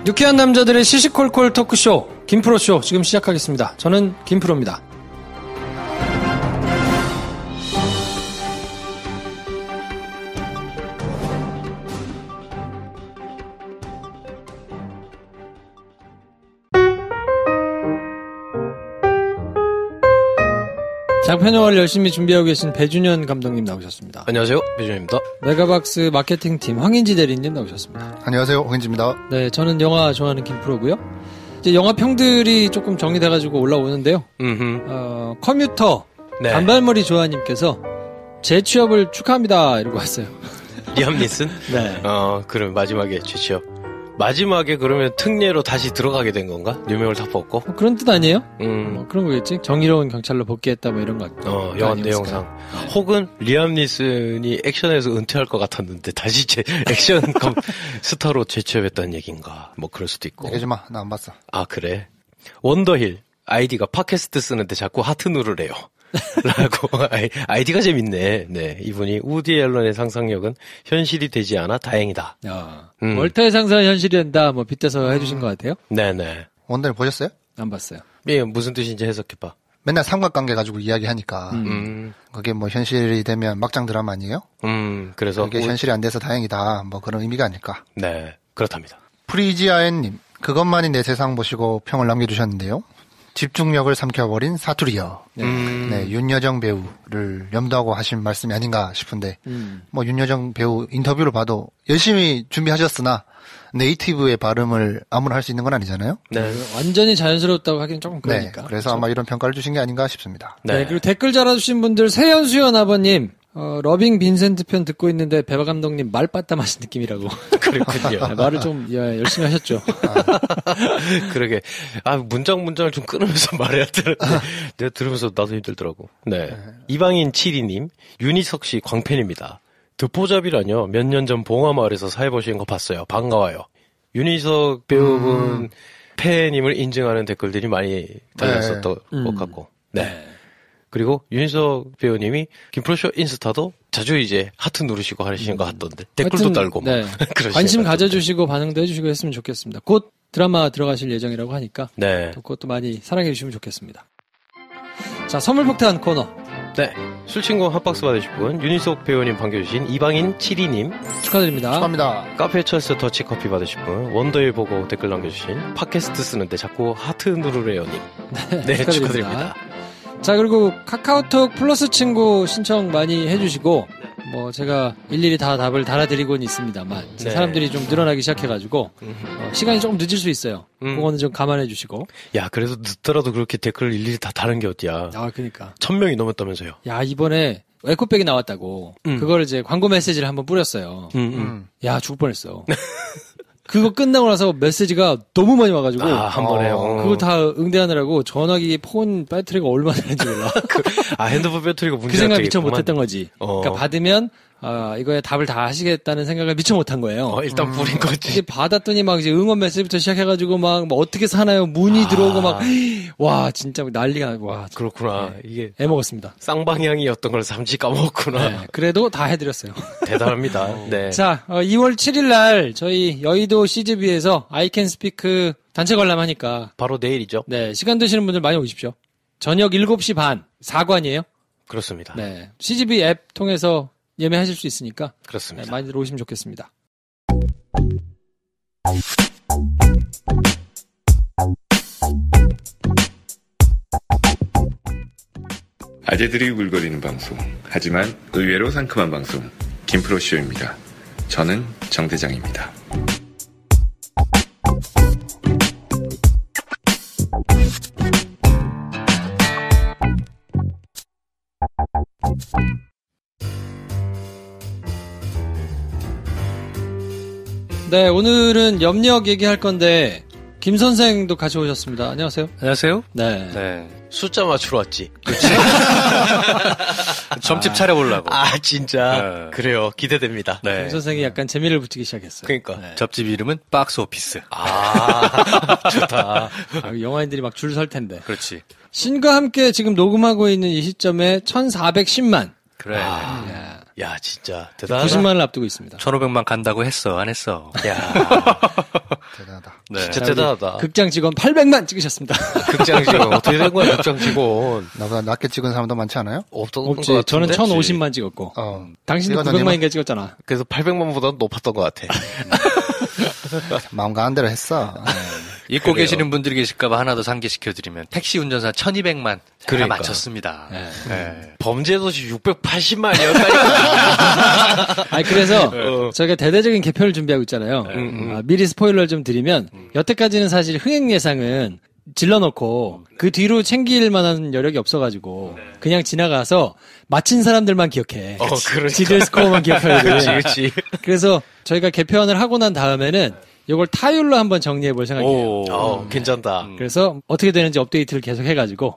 유쾌한 남자들의 시시콜콜 토크쇼 김프로쇼 지금 시작하겠습니다. 저는 김프로입니다. 장편 영화를 열심히 준비하고 계신 배준현 감독님 나오셨습니다. 안녕하세요, 배준현입니다. 메가박스 마케팅팀 황인지 대리님 나오셨습니다. 안녕하세요, 황인지입니다. 네, 저는 영화 좋아하는 김프로고요. 이제 영화 평들이 조금 정리돼가지고 올라오는데요. 컴퓨터 네. 단발머리 조아님께서 재취업을 축하합니다 이러고 왔어요. 리암 니슨? 네. 그럼 마지막에 재취업. 마지막에 그러면 특례로 다시 들어가게 된 건가? 누명을 다 벗고? 그런 뜻 아니에요? 그런 거겠지? 정의로운 경찰로 복귀했다 뭐 이런 거. 영화 내용상. 혹은 리암 니슨이 액션에서 은퇴할 것 같았는데 다시 액션 스타로 재취업했다는 얘기인가? 뭐 그럴 수도 있고. 얘기하지 마, 나 안 봤어. 아, 그래? 원더힐. 아이디가 팟캐스트 쓰는데 자꾸 하트 누르래요. 라고. 아이디가 재밌네. 네. 이분이 우디 앨런의 상상력은 현실이 되지 않아 다행이다. 월터의 상상은 현실이 된다. 뭐 빗대서 해주신 것 같아요. 네네. 원더힐 보셨어요? 안 봤어요. 예, 무슨 뜻인지 해석해봐. 맨날 삼각관계 가지고 이야기하니까 그게 뭐 현실이 되면 막장 드라마 아니에요? 그래서 그게 현실이 안 돼서 다행이다. 뭐 그런 의미가 아닐까. 네, 그렇답니다. 프리지아엔님, 그것만이 내 세상 보시고 평을 남겨주셨는데요. 집중력을 삼켜버린 사투리요. 네, 윤여정 배우를 염두하고 하신 말씀이 아닌가 싶은데, 뭐 윤여정 배우 인터뷰를 봐도 열심히 준비하셨으나 네이티브의 발음을 아무나 할 수 있는 건 아니잖아요. 네, 완전히 자연스럽다고 하긴 조금 그러니까. 네, 그래서 아마 이런 평가를 주신 게 아닌가 싶습니다. 네, 그리고 댓글 달아주신 분들 세연수연 아버님. 러빙 빈센트 편 듣고 있는데 배바 감독님 말 빠따마신 느낌이라고. 그렇군요. 네, 말을 좀 열심히 하셨죠. 그러게. 문장을 좀 끊으면서 말해야 되는데 내가 들으면서 나도 힘들더라고. 네. 이방인 7이님, 윤희석 씨 광팬입니다. 듣보잡이라뇨. 몇 년 전 봉화마을에서 사회 보시는 거 봤어요. 반가워요. 윤희석 배우분 팬임을 인증하는 댓글들이 많이 달렸었던 것 같고. 네. 그리고 윤희석 배우님이 김프로쇼 인스타도 자주 이제 하트 누르시고 하시는 것 같던데 댓글도 달고 뭐. 네. 관심 가져주시고 반응도 해주시고 했으면 좋겠습니다. 곧 드라마 들어가실 예정이라고 하니까 네. 그것도 많이 사랑해 주시면 좋겠습니다. 자, 선물 폭탄 코너. 네. 술친구 한 박스 받으실 분 윤희석 배우님 반겨주신 이방인 7이님 축하드립니다. 축하합니다. 카페 철스 더치커피 받으실 분 원더힐 보고 댓글 남겨주신 팟캐스트 쓰는데 자꾸 하트 누르래요님. 네, 축하드립니다. 자, 그리고 카카오톡 플러스 친구 신청 많이 해주시고, 뭐, 제가 일일이 다 답을 달아드리고는 있습니다만, 네. 사람들이 좀 늘어나기 시작해가지고, 시간이 조금 늦을 수 있어요. 그거는 좀 감안해 주시고. 야, 그래도 늦더라도 그렇게 댓글을 일일이 다 다른 게 어디야. 그니까. 1000명이 넘었다면서요. 야, 이번에 에코백이 나왔다고, 그거를 이제 광고 메시지를 한번 뿌렸어요. 야, 죽을 뻔했어. 그거 끝나고 나서 메시지가 너무 많이 와가지고. 한 번에요. 그거 다 응대하느라고 전화기 폰 배터리가 얼마나 되는지 몰라. 핸드폰 배터리가 문제가 그 생각 되겠구만. 미처 못했던 거지. 그러니까 받으면, 이거에 답을 다 하시겠다는 생각을 미처 못한 거예요. 일단 뿌린 거지. 이게 받았더니 막 이제 응원 메시지부터 시작해가지고 막 뭐 어떻게 사나요? 문의 들어오고 막, 와, 진짜 난리가, 와. 그렇구나. 네. 이게. 애먹었습니다. 쌍방향이었던 걸 잠시 까먹었구나. 네, 그래도 다 해드렸어요. 대단합니다. 네. 자, 2월 7일 날 저희 여의도 CGV에서 I Can Speak 단체 관람하니까. 바로 내일이죠. 네, 시간 되시는 분들 많이 오십시오. 저녁 7시 반, 4관이에요. 그렇습니다. 네. CGV 앱 통해서 예매하실 수 있으니까. 그렇습니다. 네, 많이들 오시면 좋겠습니다. 아재들이 울거리는 방송, 하지만 의외로 상큼한 방송, 김프로쇼입니다. 저는 정대장입니다. 네, 오늘은 염력 얘기할 건데 김 선생도 같이 오셨습니다. 안녕하세요. 안녕하세요. 네. 네. 숫자 맞추러 왔지. 점집 차려보려고. 진짜. 네. 그래요. 기대됩니다. 네. 김 선생이 약간 재미를 붙이기 시작했어요. 그러니까. 네. 접집 이름은 박스 오피스. 좋다. 영화인들이 막 줄 설 텐데. 그렇지. 신과 함께 지금 녹음하고 있는 이 시점에 1410만. 그래. 야, 진짜 대단하다. 90만을 앞두고 있습니다. 1,500만 간다고 했어, 안 했어? 야, 대단하다. 네. 진짜 대단하다. 극장 직원 800만 찍으셨습니다. 극장 직원 어떻게 된 거야, 극장 직원? 나보다 낮게 찍은 사람도 많지 않아요? 없지. 저는 1,050만 찍었고. 당신도 900만인가 찍었잖아. 그래서 800만보다 높았던 것 같아. 마음 가는 대로 했어. 잊고 계시는 분들이 계실까봐 하나 더 상기시켜드리면 택시 운전사 1,200만 제가 맞췄습니다. 네. 네. 범죄도시 680만이었다니까. 아니 그래서 저희가 대대적인 개편을 준비하고 있잖아요. 미리 스포일러를 좀 드리면 여태까지는 사실 흥행 예상은 질러놓고 그 뒤로 챙길 만한 여력이 없어가지고 그냥 지나가서 마친 사람들만 기억해. 그러니까. 지들 스코어만 기억하거든. 그렇지. 그래서 저희가 개편을 하고 난 다음에는 이걸 타율로 한번 정리해 볼 생각이에요. 괜찮다. 그래서 어떻게 되는지 업데이트를 계속 해가지고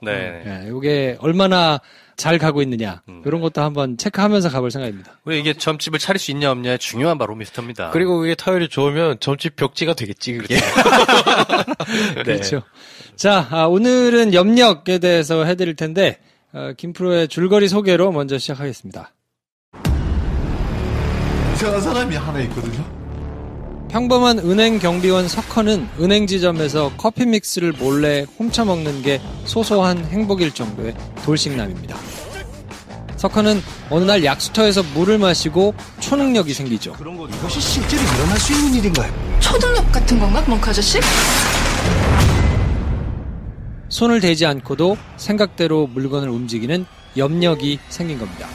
이게 얼마나 잘 가고 있느냐 이런 것도 한번 체크하면서 가볼 생각입니다. 왜 이게 점집을 차릴 수 있냐 없냐의 중요한 바로미터입니다. 그리고 이게 타율이 좋으면 점집 벽지가 되겠지 그게. 네. 그렇죠. 자, 오늘은 염력에 대해서 해드릴 텐데 김프로의 줄거리 소개로 먼저 시작하겠습니다. 이상한 사람이 하나 있거든요. 평범한 은행 경비원 석헌은 은행 지점에서 커피 믹스를 몰래 훔쳐먹는 게 소소한 행복일 정도의 돌싱남입니다. 석헌은 어느 날 약수터에서 물을 마시고 초능력이 생기죠. 그런 거 이것이 실제로 일어날 수 있는 일인가요? 초능력 같은 건가, 멍크 아저씨? 손을 대지 않고도 생각대로 물건을 움직이는 염력이 생긴 겁니다.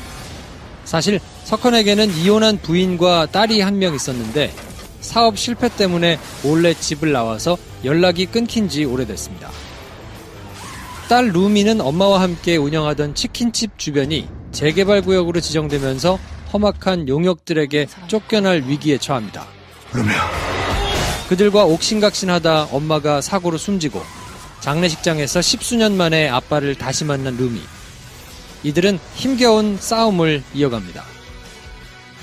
사실 석헌에게는 이혼한 부인과 딸이 한 명 있었는데 사업 실패 때문에 몰래 집을 나와서 연락이 끊긴 지 오래됐습니다. 딸 루미는 엄마와 함께 운영하던 치킨집 주변이 재개발 구역으로 지정되면서 험악한 용역들에게 쫓겨날 위기에 처합니다. 루미야. 그들과 옥신각신하다 엄마가 사고로 숨지고 장례식장에서 10수년 만에 아빠를 다시 만난 루미. 이들은 힘겨운 싸움을 이어갑니다.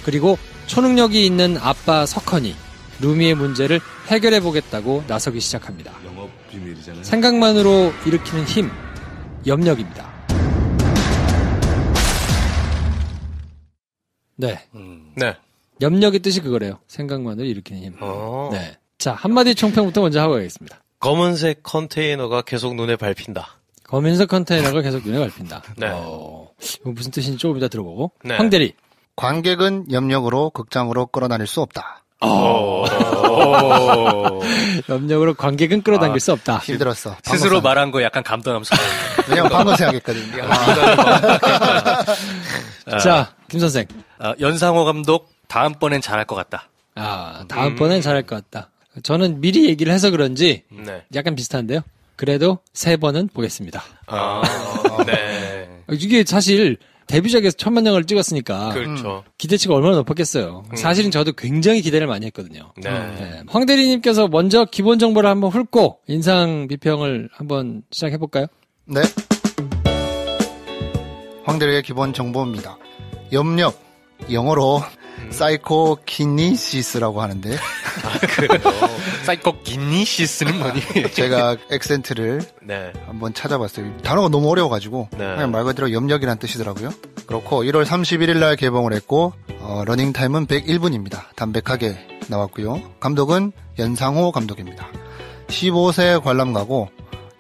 그리고 초능력이 있는 아빠 석헌이 루미의 문제를 해결해보겠다고 나서기 시작합니다. 영업 비밀이잖아요. 생각만으로 일으키는 힘, 염력입니다. 네. 네. 염력의 뜻이 그거래요. 생각만으로 일으키는 힘. 네. 자, 한마디 총평부터 먼저 하고 가겠습니다. 검은색 컨테이너가 계속 눈에 밟힌다. 검은색 컨테이너가 계속 눈에 밟힌다. 네. 이거 무슨 뜻인지 조금 이따 들어보고. 네. 황대리. 관객은 염력으로 극장으로 끌어다닐 수 없다. 염력으로 관객은 끌어당길 수 없다. 힘들었어. 스스로 말한 거 약간 감동하면서. 왜냐면 방금 생각했거든요. 자, 김 선생. 연상호 감독 다음번엔 잘할 것 같다. 다음번엔 잘할 것 같다. 저는 미리 얘기를 해서 그런지 약간 비슷한데요. 그래도 3번은 보겠습니다. 네. 이게 사실 데뷔작에서 1000만 영화를 찍었으니까 그렇죠. 기대치가 얼마나 높았겠어요. 사실은 저도 굉장히 기대를 많이 했거든요. 네. 황 대리님께서 먼저 기본 정보를 한번 훑고 인상 비평을 한번 시작해볼까요? 네. 황대리의 기본 정보입니다. 염력, 영어로 사이코키니시스라고 하는데. 그래요? 사이코키니시스는 뭐니? 제가 액센트를 한번 찾아봤어요. 단어가 너무 어려워가지고 그냥 말 그대로 염력이란 뜻이더라고요. 그렇고 1월 31일 날 개봉을 했고 러닝타임은 101분입니다. 담백하게 나왔고요. 감독은 연상호 감독입니다. 15세 관람가고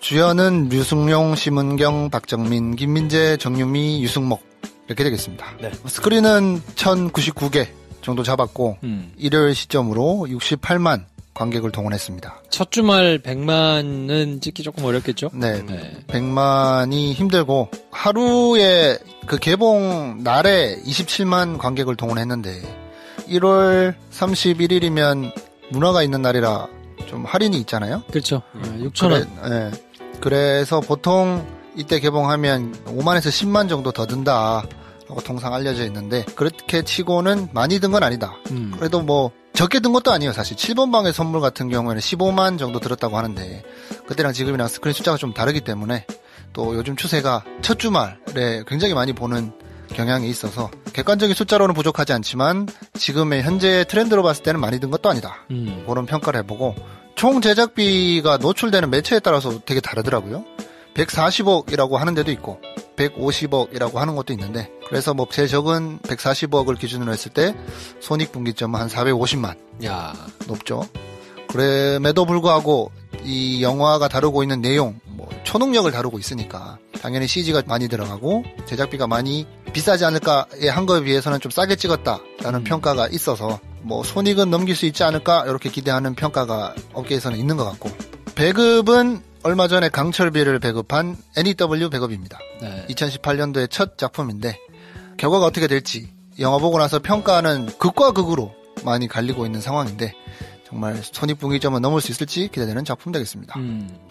주연은 류승룡, 심은경, 박정민, 김민재, 정유미, 유승목 이렇게 되겠습니다. 네. 스크린은 1099개 정도 잡았고 일요일 시점으로 68만 관객을 동원했습니다. 첫 주말 100만은 찍기 조금 어렵겠죠? 네. 100만이 힘들고 하루에 그 개봉 날에 27만 관객을 동원했는데 1월 31일이면 문화가 있는 날이라 좀 할인이 있잖아요. 그렇죠. 6,000원. 그래서 보통 이때 개봉하면 5만에서 10만 정도 더 든다라고 통상 알려져 있는데 그렇게 치고는 많이 든 건 아니다. 그래도 뭐 적게 든 것도 아니에요. 사실 7번 방의 선물 같은 경우에는 15만 정도 들었다고 하는데 그때랑 지금이랑 스크린 숫자가 좀 다르기 때문에 또 요즘 추세가 첫 주말에 굉장히 많이 보는 경향이 있어서 객관적인 숫자로는 부족하지 않지만 지금의 현재 트렌드로 봤을 때는 많이 든 것도 아니다. 그런 평가를 해보고 총 제작비가 노출되는 매체에 따라서 되게 다르더라고요. 140억이라고 하는 데도 있고 150억이라고 하는 것도 있는데, 그래서 뭐 제일 적은 140억을 기준으로 했을 때 손익분기점은 한 450만. 야, 높죠. 그럼에도 불구하고 이 영화가 다루고 있는 내용, 뭐 초능력을 다루고 있으니까 당연히 CG가 많이 들어가고 제작비가 많이 비싸지 않을까의 한 거에 비해서는 좀 싸게 찍었다라는 평가가 있어서 뭐 손익은 넘길 수 있지 않을까 이렇게 기대하는 평가가 업계에서는 있는 것 같고, 배급은 얼마 전에 강철비를 배급한 NEW 배급입니다. 네. 2018년도의 첫 작품인데 결과가 어떻게 될지 영화 보고 나서 평가는 극과 극으로 많이 갈리고 있는 상황인데 정말 손익분기점을 넘을 수 있을지 기대되는 작품 되겠습니다.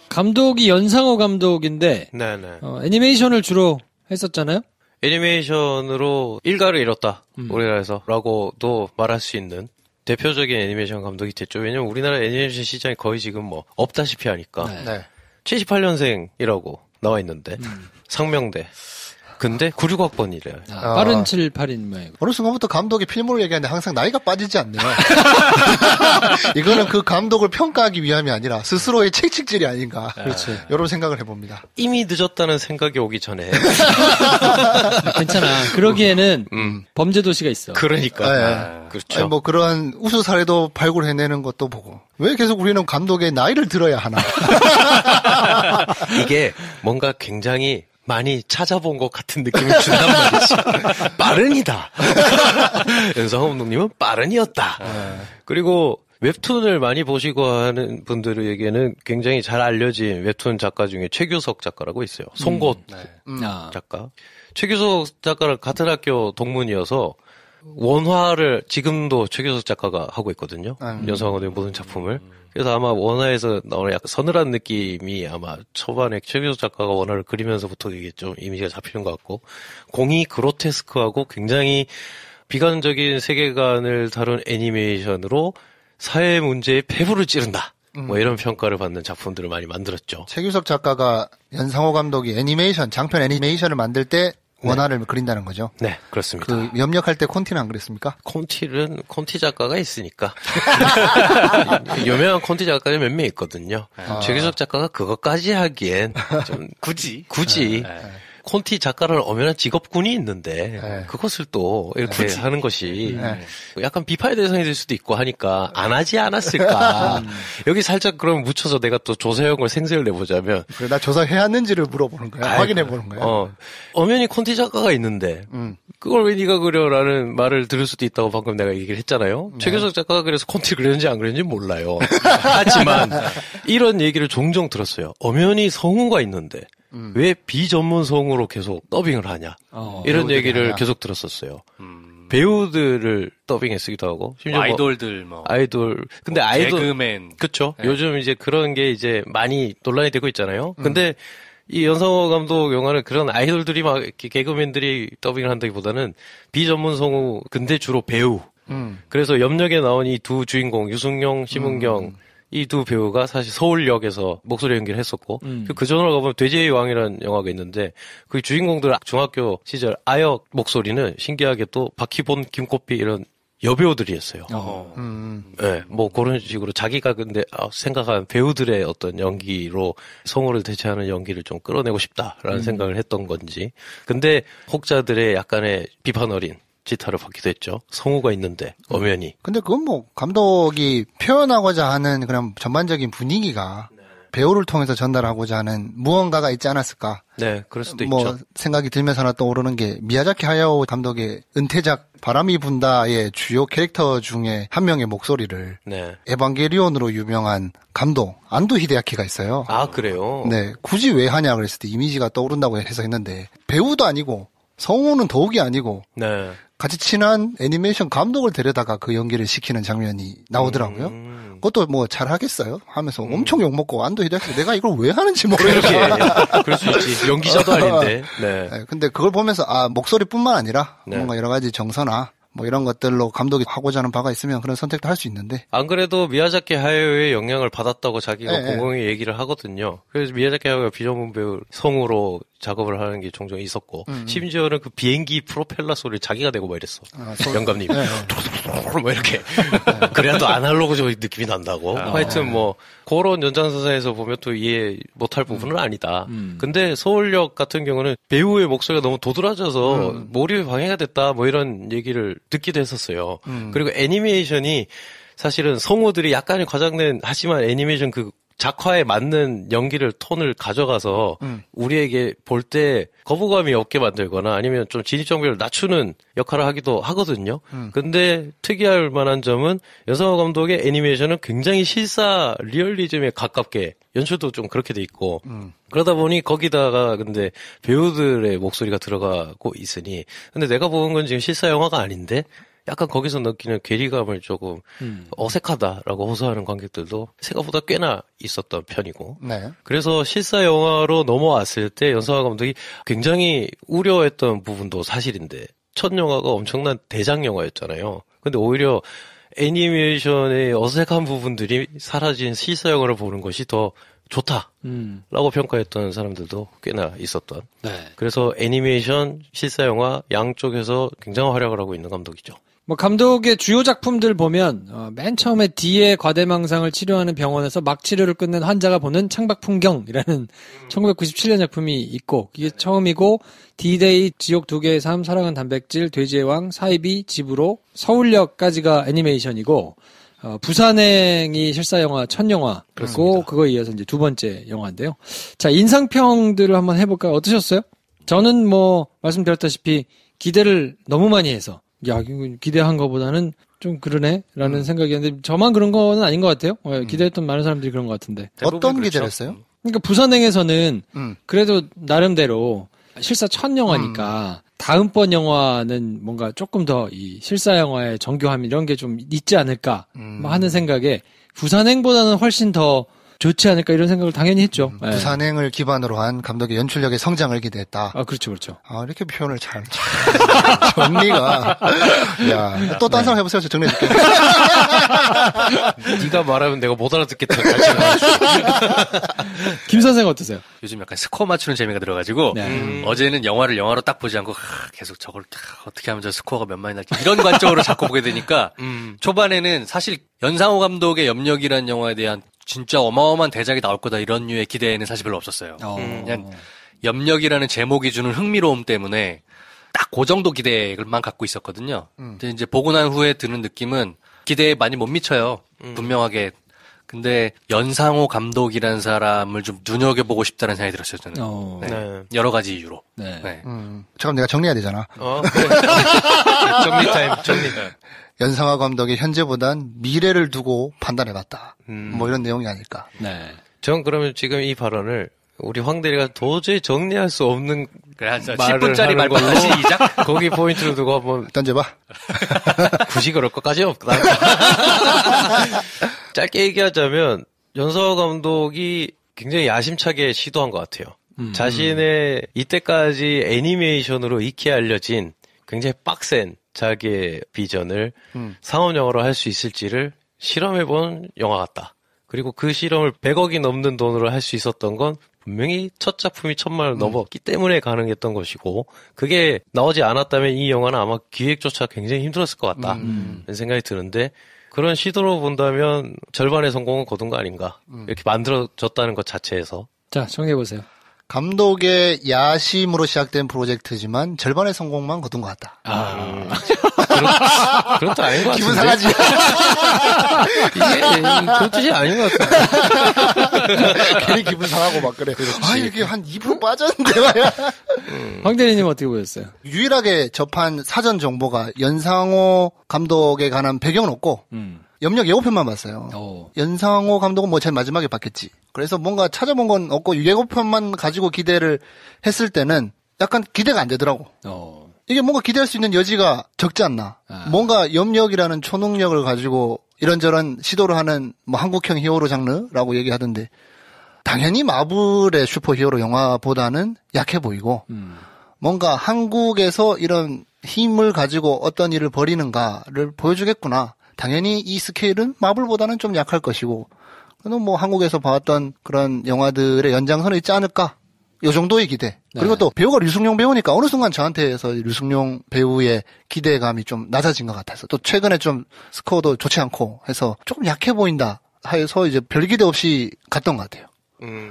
감독이 연상호 감독인데 네네. 애니메이션을 주로 했었잖아요. 애니메이션으로 일가를 잃었다. 우리나라에서 라고도 말할 수 있는 대표적인 애니메이션 감독이 됐죠. 왜냐면 우리나라 애니메이션 시장이 거의 지금 뭐 없다시피 하니까. 네. 78년생이라고 나와 있는데 상명대. 근데 96학번이래요. 빠른 78인 모양. 어느 순간부터 감독이 필모를 얘기하는데 항상 나이가 빠지지 않네요. 이거는 그 감독을 평가하기 위함이 아니라 스스로의 책찍질이 아닌가. 그렇죠. 이런 생각을 해봅니다. 이미 늦었다는 생각이 오기 전에. 괜찮아. 그러기에는 범죄도시가 있어. 그러니까. 네. 그렇죠. 아니, 뭐 그런 우수 사례도 발굴해내는 것도 보고. 왜 계속 우리는 감독의 나이를 들어야 하나. 이게 뭔가 굉장히 많이 찾아본 것 같은 느낌을 준단 말이지. 빠른이다. 연상호 감독님은 빠른이었다. 그리고 웹툰을 많이 보시고 하는 분들에게는 굉장히 잘 알려진 웹툰 작가 중에 최규석 작가라고 있어요. 송곳 작가. 최규석 작가랑 같은 학교 동문이어서 원화를 지금도 최규석 작가가 하고 있거든요. 연상호 감독의 모든 작품을. 그래서 아마 원화에서 나오는 약간 서늘한 느낌이 아마 초반에 최규석 작가가 원화를 그리면서부터 이게 좀 이미지가 잡히는 것 같고, 공이 그로테스크하고 굉장히 비관적인 세계관을 다룬 애니메이션으로 사회 문제에 폐부를 찌른다. 뭐 이런 평가를 받는 작품들을 많이 만들었죠. 최규석 작가가 연상호 감독이 애니메이션, 장편 애니메이션을 만들 때 원화를 그린다는 거죠. 네, 그렇습니다. 그 염력할 때 콘티는 안 그랬습니까? 콘티 작가가 있으니까. 유명한 콘티 작가가 몇 명 있거든요. 최규석 작가가 그것까지 하기엔 좀 굳이 콘티 작가라는 엄연한 직업군이 있는데 그것을 또 이렇게 하는 것이 약간 비판의 대상이 될 수도 있고 하니까 안 하지 않았을까. 여기 살짝 그럼 묻혀서 내가 또 조사형을 생색을 내보자면, 그래, 나 조사해왔는지를 물어보는 거야. 확인해보는 거야. 엄연히 콘티 작가가 있는데 그걸 왜 네가 그려라는 말을 들을 수도 있다고 방금 내가 얘기를 했잖아요. 네. 최규석 작가가 그래서 콘티 그렸는지 안 그렸는지 몰라요. 하지만 이런 얘기를 종종 들었어요. 엄연히 성우가 있는데 왜 비전문 성우로 계속 더빙을 하냐. 이런 얘기를 하냐. 계속 들었었어요. 배우들을 더빙에 쓰기도 하고. 심지어 아이돌들 아이돌. 근데 아이돌. 개그맨. 그쵸. 네. 요즘 이제 그런 게 이제 많이 논란이 되고 있잖아요. 근데 이 연상호 감독 영화는 그런 아이돌들이 막 이렇게 개그맨들이 더빙을 한다기보다는 비전문 성우, 근데 주로 배우. 그래서 염력에 나온 이 두 주인공, 유승용, 심은경, 이 두 배우가 사실 서울역에서 목소리 연기를 했었고, 그 전으로 가보면 돼지의 왕이라는 영화가 있는데, 그 주인공들 중학교 시절 아역 목소리는 신기하게 또 박희본, 김꽃비 이런 여배우들이었어요. 네, 뭐 그런 식으로 자기가 근데 생각한 배우들의 어떤 연기로 성우를 대체하는 연기를 좀 끌어내고 싶다라는 생각을 했던 건지. 근데 혹자들의 약간의 비판 어린 지타를 받기도 했죠. 성우가 있는데 엄연히. 근데 그건 뭐 감독이 표현하고자 하는 그런 전반적인 분위기가 배우를 통해서 전달하고자 하는 무언가가 있지 않았을까. 네, 그럴 수도 뭐 있죠. 생각이 들면서 하나 떠오르는 게 미야자키 하야오 감독의 은퇴작 바람이 분다의 주요 캐릭터 중에 한 명의 목소리를 에반게리온으로 유명한 감독 안도 히데야키가 있어요. 아, 그래요? 네, 굳이 왜 하냐 그랬을 때 이미지가 떠오른다고 해서 했는데 배우도 아니고 성우는 더욱이 아니고 같이 친한 애니메이션 감독을 데려다가 그 연기를 시키는 장면이 나오더라고요. 그것도 뭐 잘하겠어요? 하면서 엄청 욕먹고 안도 히데야키 내가 이걸 왜 하는지 모르겠어. 그럴 수 있지. 연기자도 아닌데. 네. 근데 그걸 보면서 목소리뿐만 아니라 뭔가 여러 가지 정서나 뭐 이런 것들로 감독이 하고자 하는 바가 있으면 그런 선택도 할 수 있는데. 안 그래도 미야자키 하야오의 영향을 받았다고 자기가 공공히 얘기를 하거든요. 그래서 미야자키 하야오가 비전문 배우 성우로 작업을 하는 게 종종 있었고 심지어는 그 비행기 프로펠러 소리를 자기가 내고 막 이랬어. 영감님. 네. 뭐 이렇게. 그래도 아날로그적 느낌이 난다고. 하여튼 뭐 그런 연장선상에서 보면 또 이해 못할 부분은 아니다. 근데 서울역 같은 경우는 배우의 목소리가 너무 도드라져서 몰입에 방해가 됐다 뭐 이런 얘기를 듣기도 했었어요. 그리고 애니메이션이 사실은 성우들이 약간의 과장된 하지만 애니메이션 그 작화에 맞는 연기를 톤을 가져가서 우리에게 볼 때 거부감이 없게 만들거나 아니면 좀 진입장벽을 낮추는 역할을 하기도 하거든요. 근데 특이할 만한 점은 연상호 감독의 애니메이션은 굉장히 실사 리얼리즘에 가깝게 연출도 좀 그렇게 돼 있고 그러다 보니 거기다가 근데 배우들의 목소리가 들어가고 있으니 근데 내가 보는 건 지금 실사 영화가 아닌데 약간 거기서 느끼는 괴리감을 조금 어색하다라고 호소하는 관객들도 생각보다 꽤나 있었던 편이고. 네. 그래서 실사 영화로 넘어왔을 때 연상호 감독이 굉장히 우려했던 부분도 사실인데 첫 영화가 엄청난 대작 영화였잖아요. 근데 오히려 애니메이션의 어색한 부분들이 사라진 실사 영화를 보는 것이 더 좋다라고 평가했던 사람들도 꽤나 있었던. 네. 그래서 애니메이션, 실사 영화 양쪽에서 굉장한 활약을 하고 있는 감독이죠. 뭐 감독의 주요 작품들 보면 맨 처음에 D의 과대망상을 치료하는 병원에서 막 치료를 끝낸 환자가 보는 창밖 풍경이라는 1997년 작품이 있고 이게 처음이고 D-Day, 지옥 2개의 삶, 사랑은 단백질, 돼지의 왕, 사이비, 집으로, 서울역까지가 애니메이션이고 부산행이 실사 영화 첫 영화고 그거에 이어서 이제 두 번째 영화인데요. 자, 인상평들을 한번 해볼까요? 어떠셨어요? 저는 뭐 말씀드렸다시피 기대를 너무 많이 해서 야, 기대한 것보다는 좀 그러네라는 생각이었는데 저만 그런 거는 아닌 것 같아요. 기대했던 많은 사람들이 그런 것 같은데. 어떤 그렇죠. 기대를 했어요? 그러니까 부산행에서는 그래도 나름대로 실사 첫 영화니까 다음번 영화는 뭔가 조금 더 이 실사 영화의 정교함 이런 게 좀 있지 않을까 하는 생각에 부산행보다는 훨씬 더 좋지 않을까 이런 생각을 당연히 했죠. 네. 부산행을 기반으로 한 감독의 연출력의 성장을 기대했다. 아, 그렇죠, 그렇죠. 아, 이렇게 표현을 잘. 정리가. 야, 또 딴 사람 해보세요. 저 정리해줄게. 네가 말하면 내가 못 알아듣겠다. 김 선생 어떠세요? 요즘 약간 스코어 맞추는 재미가 들어가지고 어제는 영화를 영화로 딱 보지 않고 계속 저걸 어떻게 하면 저 스코어가 몇 만이 날지 이런 관점으로 자꾸 보게 되니까 초반에는 사실 연상호 감독의 염력이라는 영화에 대한 진짜 어마어마한 대작이 나올 거다 이런 류의 기대는 사실 별로 없었어요. 그냥 염력이라는 제목이 주는 흥미로움 때문에 딱 그 정도 기대만 갖고 있었거든요. 근데 이제 보고 난 후에 드는 느낌은 기대에 많이 못 미쳐요. 분명하게. 근데 연상호 감독이라는 사람을 좀 눈여겨보고 싶다는 생각이 들었어요, 저는. 네. 네. 여러 가지 이유로. 네. 네. 잠깐 내가 정리해야 되잖아. 그래. 정리 타임, 정리. 연상호 감독이 현재보단 미래를 두고 판단해봤다. 뭐 이런 내용이 아닐까. 네. 전 그러면 지금 이 발언을 우리 황 대리가 도저히 정리할 수 없는 그래, 말을 10분짜리 말 하는 걸로 시작. 거기 포인트를 두고 한번 던져봐. 굳이 그럴 것까지 없다. 짧게 얘기하자면 연상호 감독이 굉장히 야심차게 시도한 것 같아요. 자신의 이때까지 애니메이션으로 익히 알려진 굉장히 빡센 자기의 비전을 상업 영화로 할 수 있을지를 실험해본 영화 같다. 그리고 그 실험을 100억이 넘는 돈으로 할 수 있었던 건 분명히 첫 작품이 1000만을 넘었기 때문에 가능했던 것이고 그게 나오지 않았다면 이 영화는 아마 기획조차 굉장히 힘들었을 것 같다. 라는 생각이 드는데 그런 시도로 본다면 절반의 성공은 거둔 거 아닌가. 이렇게 만들어졌다는 것 자체에서. 자, 정리해보세요. 감독의 야심으로 시작된 프로젝트지만 절반의 성공만 거둔 것 같다. 그런 뜻 아닌 것 같은데. 기분 상하지? 이게 그런 뜻이 아닌 것 같은데. 괜히 기분 상하고 막 그래. 아, 이게 한 2% 빠졌는데 말이야. 황 대리님 어떻게 보셨어요? 유일하게 접한 사전 정보가 연상호 감독에 관한 배경은 없고 염력 예고편만 봤어요. 연상호 감독은 뭐 제일 마지막에 봤겠지. 그래서 뭔가 찾아본 건 없고 예고편만 가지고 기대를 했을 때는 약간 기대가 안 되더라고. 이게 뭔가 기대할 수 있는 여지가 적지 않나. 뭔가 염력이라는 초능력을 가지고 이런저런 시도를 하는 뭐 한국형 히어로 장르라고 얘기하던데 당연히 마블의 슈퍼히어로 영화보다는 약해 보이고 뭔가 한국에서 이런 힘을 가지고 어떤 일을 벌이는가를 보여주겠구나. 당연히 이 스케일은 마블보다는 좀 약할 것이고 그래도 뭐 한국에서 봐왔던 그런 영화들의 연장선에 있지 않을까 요 정도의 기대. 그리고 또 배우가 류승룡 배우니까 어느 순간 저한테서 류승룡 배우의 기대감이 좀 낮아진 것 같아서 또 최근에 좀 스코어도 좋지 않고 해서 조금 약해 보인다 해서 이제 별 기대 없이 갔던 것 같아요.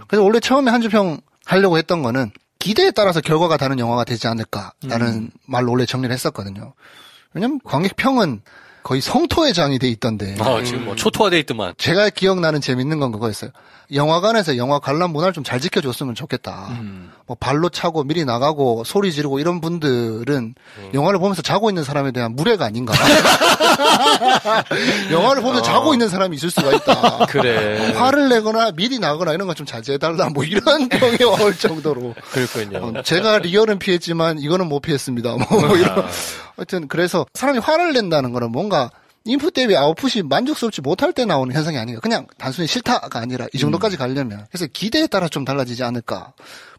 그래서 원래 처음에 한 주평 하려고 했던 거는 기대에 따라서 결과가 다른 영화가 되지 않을까라는 말로 원래 정리를 했었거든요. 왜냐면 관객평은 거의 성토의 장이 돼 있던데. 지금 뭐 초토화돼 있더만. 제가 기억나는 재밌는 건 그거였어요. 영화관에서 영화 관람 문화를 좀 잘 지켜줬으면 좋겠다. 뭐 발로 차고 미리 나가고 소리 지르고 이런 분들은 영화를 보면서 자고 있는 사람에 대한 무례가 아닌가. 영화를 보면서 자고 있는 사람이 있을 수가 있다. 그래. 화를 내거나 미리 나거나 이런 건 좀 자제해달라. 뭐 이런 병이 올 정도로. 그렇군요. 제가 리얼은 피했지만 이거는 못 피했습니다. 뭐 이런. 하여튼 그래서 사람이 화를 낸다는 거는 뭔가 인풋 대비 아웃풋이 만족스럽지 못할 때 나오는 현상이 아닌가. 그냥 단순히 싫다가 아니라 이 정도까지 가려면. 그래서 기대에 따라 좀 달라지지 않을까.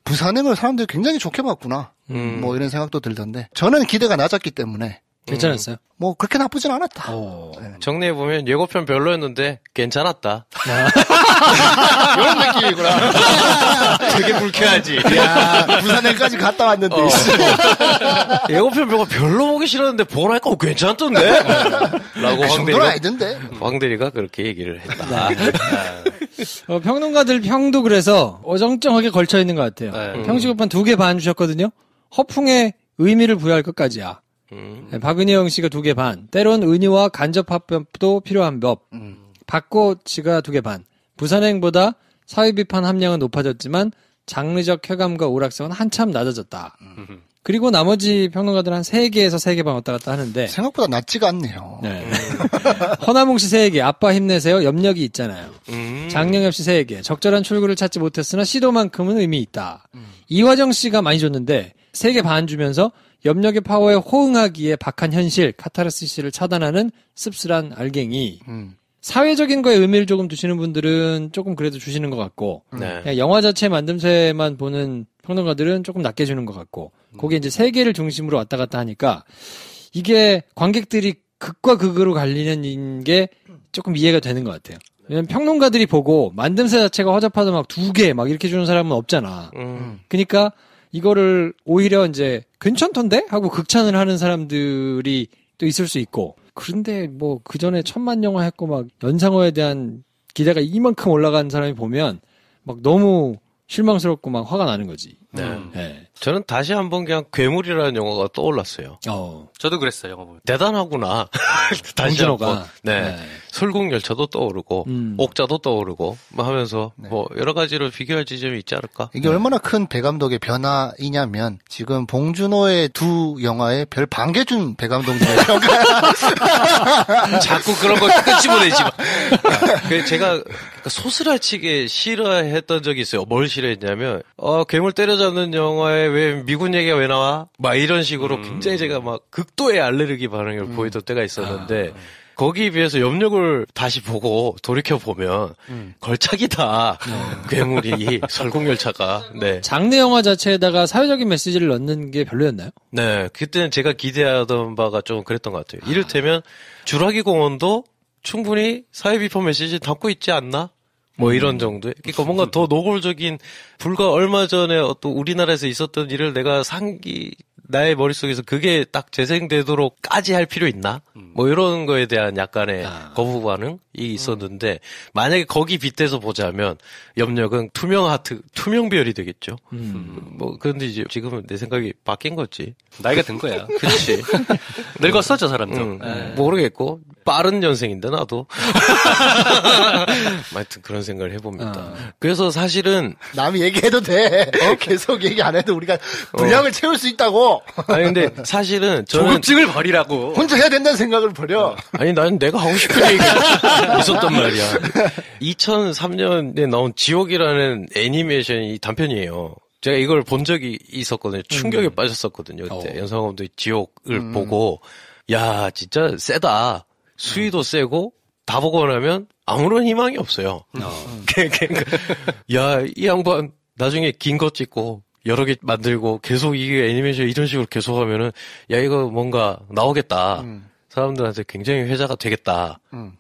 부산행을 사람들이 굉장히 좋게 봤구나. 뭐 이런 생각도 들던데. 저는 기대가 낮았기 때문에. 괜찮았어요? 뭐 그렇게 나쁘진 않았다. 네. 정리해보면 예고편 별로였는데 괜찮았다. 이런 느낌이구나. 되게 불쾌하지. 야, 부산행까지 갔다 왔는데. 예고편 별로 보기 싫었는데 보라니까 괜찮던데? 라고 황대리가 그렇게 얘기를 했다. 평론가들 평도 그래서 어정쩡하게 걸쳐 있는 것 같아요. 평시급판 2개 반 주셨거든요. 허풍에 의미를 부여할 것까지야. 박은영 씨가 2개 반. 때론 은유와 간접합법도 필요한 법. 박고 씨가 2개 반. 부산행보다 사회비판 함량은 높아졌지만 장르적 쾌감과 오락성은 한참 낮아졌다. 그리고 나머지 평론가들은 한 3개에서 3개 반 왔다 갔다 하는데 생각보다 낮지가 않네요. 네. 허나몽 씨 3개. 아빠 힘내세요. 염력이 있잖아요. 장영엽 씨 3개. 적절한 출구를 찾지 못했으나 시도만큼은 의미 있다. 이화정 씨가 많이 줬는데 3개 반 주면서 염력의 파워에 호응하기에 박한 현실, 카타르시스를 차단하는 씁쓸한 알갱이. 사회적인 거에 의미를 조금 두시는 분들은 조금 그래도 주시는 것 같고, 그냥 영화 자체 만듦새만 보는 평론가들은 조금 낮게 주는 것 같고, 거기에 이제 3개를 중심으로 왔다 갔다 하니까, 이게 관객들이 극과 극으로 갈리는 게 조금 이해가 되는 것 같아요. 왜냐면 평론가들이 보고 만듦새 자체가 허접하다 막 2개 막 이렇게 주는 사람은 없잖아. 그러니까 이거를 오히려 이제 괜찮던데? 하고 극찬을 하는 사람들이 또 있을 수 있고. 그런데 뭐 그 전에 1000만 영화 했고 막 연상호에 대한 기대가 이만큼 올라간 사람이 보면 막 너무 실망스럽고 막 화가 나는 거지. 네. 저는 다시 한번 그냥 괴물이라는 영화가 떠올랐어요. 저도 그랬어요, 영화 보면. 대단하구나. 다시 한번. 네. 설국열차도 떠오르고, 옥자도 떠오르고, 뭐 하면서, 뭐, 여러 가지로 비교할 지점이 있지 않을까? 이게 얼마나 큰 배감독의 변화이냐면, 지금 봉준호의 2 영화에 별 반 개 준 배감독님의 평가. 자꾸 그런 걸 끄집어내지 마. 제가 소스라치게 싫어했던 적이 있어요. 뭘 싫어했냐면, 괴물 때려잡는 영화에 왜 미군 얘기가 왜 나와? 막 이런 식으로 굉장히 제가 막 극도의 알레르기 반응을 보이던 때가 있었는데, 거기에 비해서 염력을 다시 보고 돌이켜보면 걸작이다. 괴물이 설국열차가. 네. 장르 영화 자체에다가 사회적인 메시지를 넣는 게 별로였나요? 네. 그때는 제가 기대하던 바가 좀 그랬던 것 같아요. 이를테면 주라기 공원도 충분히 사회비판 메시지를 담고 있지 않나? 뭐 이런 정도의. 그러니까 뭔가 더 노골적인, 불과 얼마 전에 어떤 우리나라에서 있었던 일을 내가 나의 머릿속에서 그게 딱 재생되도록까지 할 필요 있나? 뭐 이런 거에 대한 약간의 거부 반응이 있었는데, 만약에 거기 빗대서 보자면 염력은 투명별이 되겠죠. 뭐 그런데 이제 지금은 내 생각이 바뀐 거지. 나이가 든 거야. 그렇지. 늙었어, 저 사람도. 모르겠고 빠른 년생인데 나도. 하여튼 그런 생각을 해봅니다. 그래서 사실은 남이 얘기해도 돼. 계속 얘기 안 해도 우리가 분량을 채울 수 있다고. 아니 근데 사실은 저는 조급증을 버리라고. 혼자 해야 된다는 생각을 버려. 아니 나는 내가 하고 싶은 얘기가 있었단 말이야. 2003년에 나온 지옥이라는 애니메이션이 단편이에요. 제가 이걸 본 적이 있었거든요. 충격에 빠졌었거든요. 그때 연상감독의 지옥을 보고, 야 진짜 세다. 수위도 세고 다 보고 나면 아무런 희망이 없어요. 야 이 양반 나중에 긴 거 찍고 여러 개 만들고 계속 이게 애니메이션 이런 식으로 계속하면은 야 이거 뭔가 나오겠다. 사람들한테 굉장히 회자가 되겠다.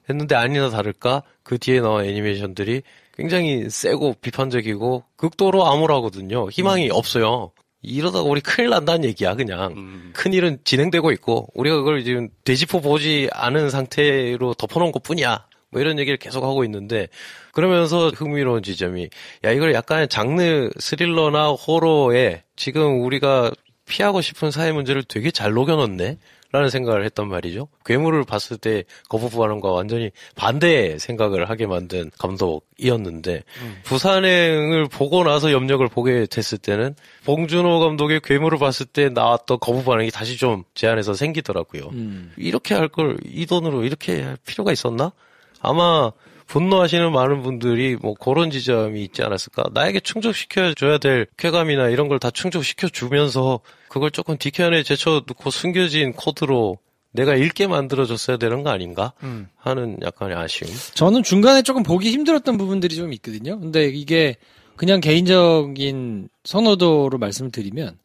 했는데 아니나 다를까 그 뒤에 나온 애니메이션들이 굉장히 세고 비판적이고 극도로 암울하거든요. 희망이 없어요. 이러다가 우리 큰일 난다는 얘기야, 그냥. 큰일은 진행되고 있고, 우리가 그걸 지금 되짚어 보지 않은 상태로 덮어놓은 것 뿐이야. 뭐 이런 얘기를 계속 하고 있는데, 그러면서 흥미로운 지점이, 야, 이걸 약간 장르 스릴러나 호러에 지금 우리가 피하고 싶은 사회 문제를 되게 잘 녹여놓네? 라는 생각을 했단 말이죠. 괴물을 봤을 때 거부반응과 완전히 반대의 생각을 하게 만든 감독이었는데 부산행을 보고 나서 염력을 보게 됐을 때는 봉준호 감독의 괴물을 봤을 때 나왔던 거부반응이 다시 좀 제 안에서 생기더라고요. 이렇게 할 걸 이 돈으로 이렇게 할 필요가 있었나? 아마 분노하시는 많은 분들이 뭐 그런 지점이 있지 않았을까? 나에게 충족시켜줘야 될 쾌감이나 이런 걸 다 충족시켜주면서 그걸 조금 뒤편에 제쳐놓고 숨겨진 코드로 내가 읽게 만들어줬어야 되는 거 아닌가? 하는 약간의 아쉬움. 저는 중간에 조금 보기 힘들었던 부분들이 좀 있거든요. 근데 이게 그냥 개인적인 선호도로 말씀을 드리면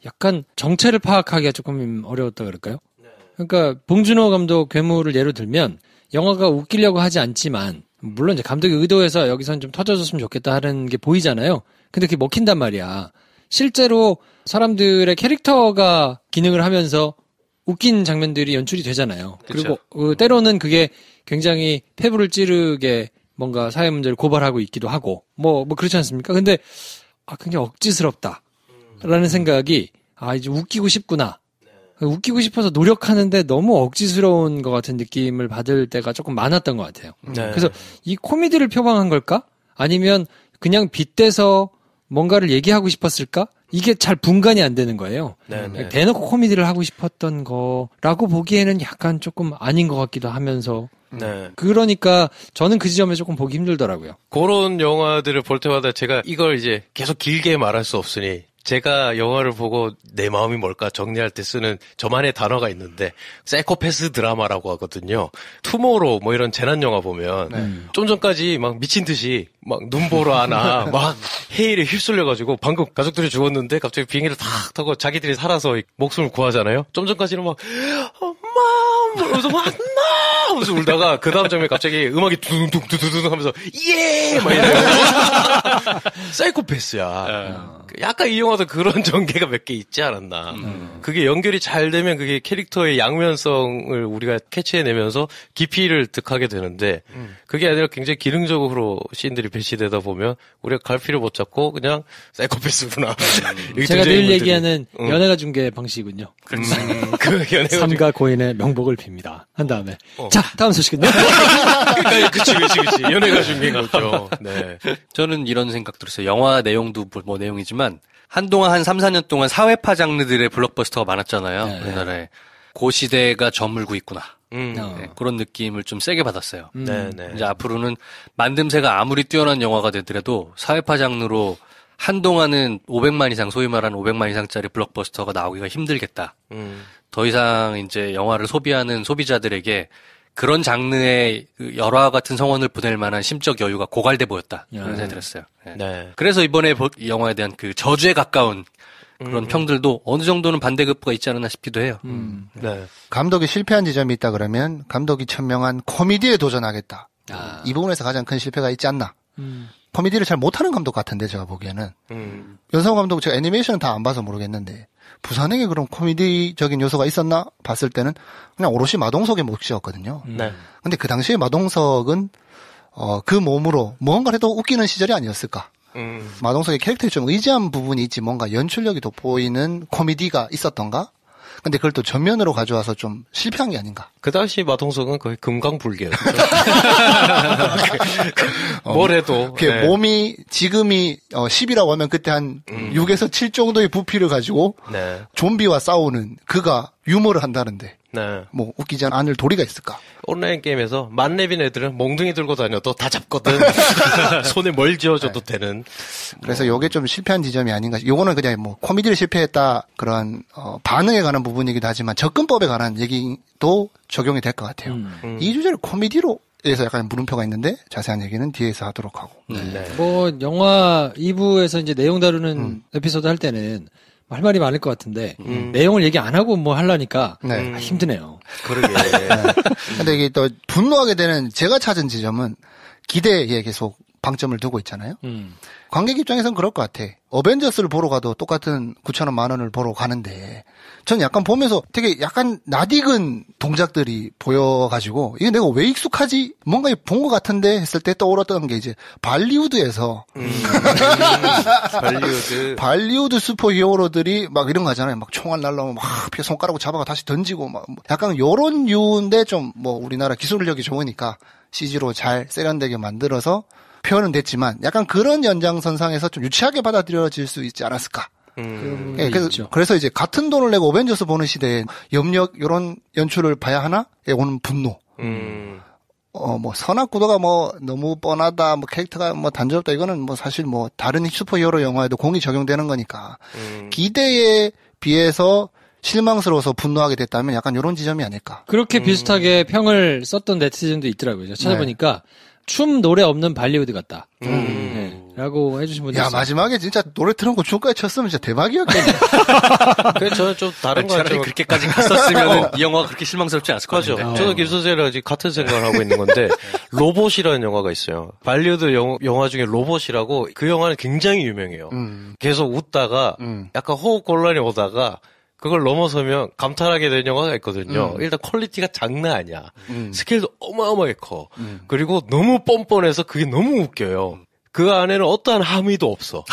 약간 정체를 파악하기가 조금 어려웠다 그럴까요? 그러니까 봉준호 감독 괴물을 예로 들면 영화가 웃기려고 하지 않지만 물론 이제 감독이 의도해서 여기선 좀 터져줬으면 좋겠다 하는 게 보이잖아요. 근데 그게 먹힌단 말이야. 실제로 사람들의 캐릭터가 기능을 하면서 웃긴 장면들이 연출이 되잖아요. 그쵸. 그리고 때로는 그게 굉장히 폐부를 찌르게 뭔가 사회 문제를 고발하고 있기도 하고 뭐 그렇지 않습니까? 근데 굉장히 억지스럽다라는 생각이 이제 웃기고 싶구나. 웃기고 싶어서 노력하는데 너무 억지스러운 것 같은 느낌을 받을 때가 조금 많았던 것 같아요. 네. 그래서 이 코미디를 표방한 걸까? 아니면 그냥 빗대서 뭔가를 얘기하고 싶었을까? 이게 잘 분간이 안 되는 거예요. 네네. 대놓고 코미디를 하고 싶었던 거라고 보기에는 약간 조금 아닌 것 같기도 하면서 네. 그러니까 저는 그 지점에 조금 보기 힘들더라고요. 그런 영화들을 볼 때마다 제가 이걸 이제 계속 길게 말할 수 없으니 제가 영화를 보고 내 마음이 뭘까 정리할 때 쓰는 저만의 단어가 있는데 사이코패스 드라마라고 하거든요. 투모로우 뭐 이런 재난 영화 보면 좀 전까지 막 미친 듯이 막 눈보라 하나 막 해일에 휩쓸려가지고 방금 가족들이 죽었는데 갑자기 비행기를 탁 타고 자기들이 살아서 목숨을 구하잖아요. 좀 전까지는 막 엄마 그러면서 막 하면서 울다가 그 다음 장면에 갑자기 음악이 두둥둥두둥 하면서 예! 막 이래요. 사이코패스야. 약간 이 영화도 그런 전개가 몇 개 있지 않았나. 그게 연결이 잘 되면 그게 캐릭터의 양면성을 우리가 캐치해내면서 깊이를 득하게 되는데 그게 아니라 굉장히 기능적으로 씬들이 배치되다 보면 우리가 갈 필요 못 잡고 그냥 사이코패스구나. 제가 늘 얘기하는 연예가 중계 방식이군요. 그렇지. 그 연예가 삼가 고인의 명복을 빕니다. 한 다음에 자 다음 소식은요? 그치. 연예가 중계가 있죠. 네. 저는 이런 생각 들었어요. 영화 내용도 뭐 내용이지만 한동안 한 3, 4년 동안 사회파 장르들의 블록버스터가 많았잖아요. 네. 우리나라에. 그 시대가 저물고 있구나. 네, 그런 느낌을 좀 세게 받았어요. 네. 이제 앞으로는 만듦새가 아무리 뛰어난 영화가 되더라도 사회파 장르로 한동안은 500만 이상, 소위 말하는 500만 이상짜리 블록버스터가 나오기가 힘들겠다. 더 이상 이제 영화를 소비하는 소비자들에게 그런 장르의 열화 같은 성원을 보낼 만한 심적 여유가 고갈돼 보였다. 그런 생각이 들었어요. 네. 그래서 이번에 이 영화에 대한 그 저주에 가까운 그런 평들도 어느 정도는 반대급부가 있지 않았나 싶기도 해요. 네. 감독이 실패한 지점이 있다 그러면 감독이 천명한 코미디에 도전하겠다. 이 부분에서 가장 큰 실패가 있지 않나. 코미디를 잘 못하는 감독 같은데 제가 보기에는. 연상호 감독 제가 애니메이션은 다 안 봐서 모르겠는데 부산행에 그런 코미디적인 요소가 있었나 봤을 때는 그냥 오롯이 마동석의 몫이었거든요. 네. 근데 그 당시에 마동석은 그 몸으로 무언가를 해도 웃기는 시절이 아니었을까. 마동석의 캐릭터에 좀 의지한 부분이 있지 뭔가 연출력이 돋보이는 코미디가 있었던가? 근데 그걸 또 전면으로 가져와서 좀 실패한 게 아닌가. 그 당시 마동석은 거의 금강불개였죠. 뭘 해도. 네. 몸이 지금이 10이라고 하면 그때 한 6에서 7 정도의 부피를 가지고 네. 좀비와 싸우는 그가 유머를 한다는데. 네. 뭐 웃기지 않을 도리가 있을까? 온라인 게임에서 만렙인 애들은 몽둥이 들고 다녀도 다 잡거든. 손에 뭘 쥐어줘도 되는. 그래서 요게 좀 실패한 지점이 아닌가. 요거는 그냥 뭐 코미디를 실패했다 그런 반응에 관한 부분이기도 하지만 접근법에 관한 얘기도 적용이 될 것 같아요. 이 주제를 코미디로 에서 약간 물음표가 있는데 자세한 얘기는 뒤에서 하도록 하고. 네. 뭐 영화 2부에서 이제 내용 다루는 에피소드 할 때는 할 말이 많을 것 같은데 내용을 얘기 안 하고 뭐 하려니까 힘드네요. 그러게. 근데 이게 또 분노하게 되는 제가 찾은 지점은 기대에 계속 방점을 두고 있잖아요. 관객 입장에서는 그럴 것 같아. 어벤져스를 보러 가도 똑같은 9,000원, 10,000원을 보러 가는데 전 약간 보면서 되게 약간 낯익은 동작들이 보여가지고 이게 내가 왜 익숙하지? 뭔가 본 것 같은데 했을 때 떠올랐던 게 이제 발리우드에서 발리우드 슈퍼히어로들이 막 이런 거 하잖아요. 막 총알 날라오면 막 손가락으로 잡아가 다시 던지고 막 약간 요런 류인데 좀 뭐 우리나라 기술력이 좋으니까 CG로 잘 세련되게 만들어서 표현은 됐지만 약간 그런 연장선상에서 좀 유치하게 받아들여질 수 있지 않았을까. 그래서 이제 같은 돈을 내고 어벤져스 보는 시대에 염력 요런 연출을 봐야 하나에 오는 분노. 뭐 선악 구도가 뭐 너무 뻔하다, 뭐 캐릭터가 뭐 단조롭다 이거는 뭐 사실 뭐 다른 슈퍼히어로 영화에도 공이 적용되는 거니까 기대에 비해서 실망스러워서 분노하게 됐다면 약간 이런 지점이 아닐까. 그렇게 비슷하게 평을 썼던 네티즌도 있더라고요. 제가 찾아보니까 춤 노래 없는 발리우드 같다. 네. 라고 해주신 분들. 야, 마지막에 진짜 노래 틀어놓고 춤까지 췄으면 진짜 대박이었겠네. 그래서 저는 좀 다른 거 차라리 그렇게까지 갔었으면 이 영화가 그렇게 실망스럽지 않았을 것 같아요. 저도 김선생이랑 같은 생각을 하고 있는 건데, 로봇이라는 영화가 있어요. 발리우드 영화 중에 로봇이라고 그 영화는 굉장히 유명해요. 계속 웃다가 약간 호흡 곤란이 오다가 그걸 넘어서면 감탄하게 된 영화가 있거든요. 일단 퀄리티가 장난 아니야. 스케일도 어마어마하게 커. 그리고 너무 뻔뻔해서 그게 너무 웃겨요. 그 안에는 어떠한 함의도 없어.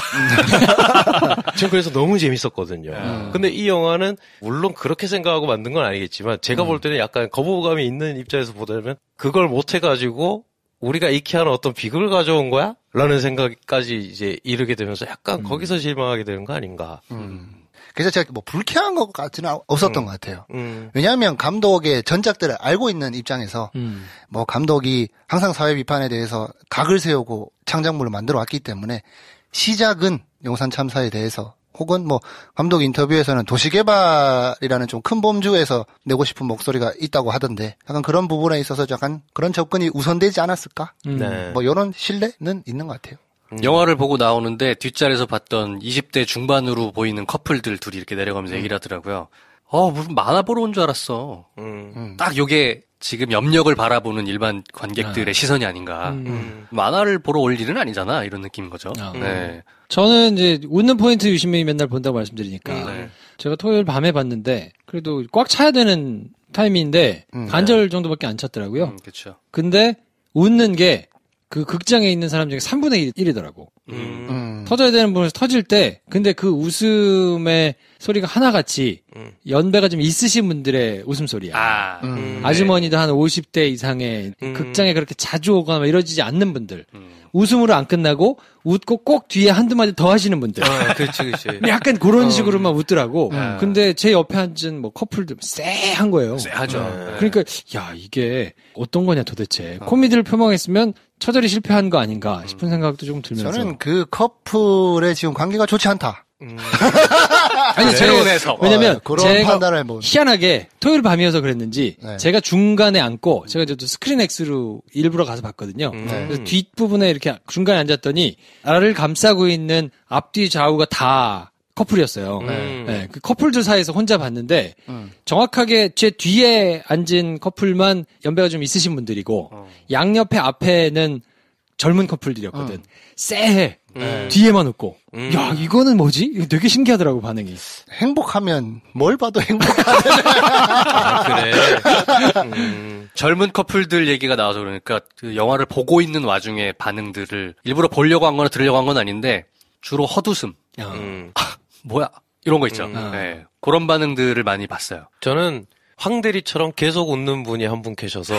전 그래서 너무 재밌었거든요. 근데 이 영화는 물론 그렇게 생각하고 만든 건 아니겠지만 제가 볼 때는 약간 거부감이 있는 입장에서 보자면 그걸 못 해가지고 우리가 익히하는 어떤 비극을 가져온 거야? 라는 생각까지 이제 이르게 되면서 약간 거기서 실망하게 되는 거 아닌가. 그래서 제가 뭐 불쾌한 것 같지는 없었던 것 같아요. 왜냐하면 감독의 전작들을 알고 있는 입장에서 뭐 감독이 항상 사회 비판에 대해서 각을 세우고 창작물을 만들어 왔기 때문에 시작은 용산 참사에 대해서 혹은 뭐 감독 인터뷰에서는 도시개발이라는 좀 큰 범주에서 내고 싶은 목소리가 있다고 하던데 약간 그런 부분에 있어서 약간 그런 접근이 우선되지 않았을까? 뭐 이런 신뢰는 있는 것 같아요. 영화를 보고 나오는데 뒷자리에서 봤던 20대 중반으로 보이는 커플들 둘이 이렇게 내려가면서 얘기를 하더라고요. 무슨 만화 보러 온 줄 알았어. 딱 요게 지금 염력을 바라보는 일반 관객들의 시선이 아닌가. 만화를 보러 올 일은 아니잖아. 이런 느낌인 거죠. 네. 저는 이제 웃는 포인트 유심히 맨날 본다고 말씀드리니까 제가 토요일 밤에 봤는데 그래도 꽉 차야 되는 타임인데 반절 정도밖에 안 찼더라고요. 그렇죠. 근데 웃는 게 그 극장에 있는 사람 중에 3분의 1이더라고. 터져야 되는 부분에서 터질 때, 근데 그 웃음의 소리가 하나같이 연배가 좀 있으신 분들의 웃음소리야. 아주머니도 한 50대 이상의 극장에 그렇게 자주 오거나 이러지 않는 분들. 웃음으로 안 끝나고 웃고 꼭 뒤에 한두 마디 더 하시는 분들. 그렇지, 그렇지. 약간 그런 식으로만 웃더라고. 근데 제 옆에 앉은 뭐 커플들 쎄한 거예요. 쎄하죠. 그러니까 야 이게 어떤 거냐 도대체. 코미디를 표방했으면 처절히 실패한 거 아닌가 싶은 생각도 좀 들면서. 저는 그 커플의 지금 관계가 좋지 않다. 아니, 제가, 왜냐면, 그런 제가 판단을 뭐. 희한하게 토요일 밤이어서 그랬는지, 네. 제가 중간에 앉고, 제가 저도 스크린X로 일부러 가서 봤거든요. 그래서 뒷부분에 이렇게 중간에 앉았더니, 나를 감싸고 있는 앞뒤 좌우가 다 커플이었어요. 네, 그 커플들 사이에서 혼자 봤는데, 정확하게 제 뒤에 앉은 커플만 연배가 좀 있으신 분들이고, 양옆에 앞에는 젊은 커플들이었거든. 쎄해. 뒤에만 웃고. 야, 이거는 뭐지? 이거 되게 신기하더라고, 반응이. 행복하면 뭘 봐도 행복하네. 그래. 젊은 커플들 얘기가 나와서 그러니까 그 영화를 보고 있는 와중에 반응들을 일부러 보려고 한 거나 들으려고 한 건 아닌데 주로 헛웃음. 뭐야? 이런 거 있죠. 네. 그런 반응들을 많이 봤어요. 저는 황대리처럼 계속 웃는 분이 한 분 계셔서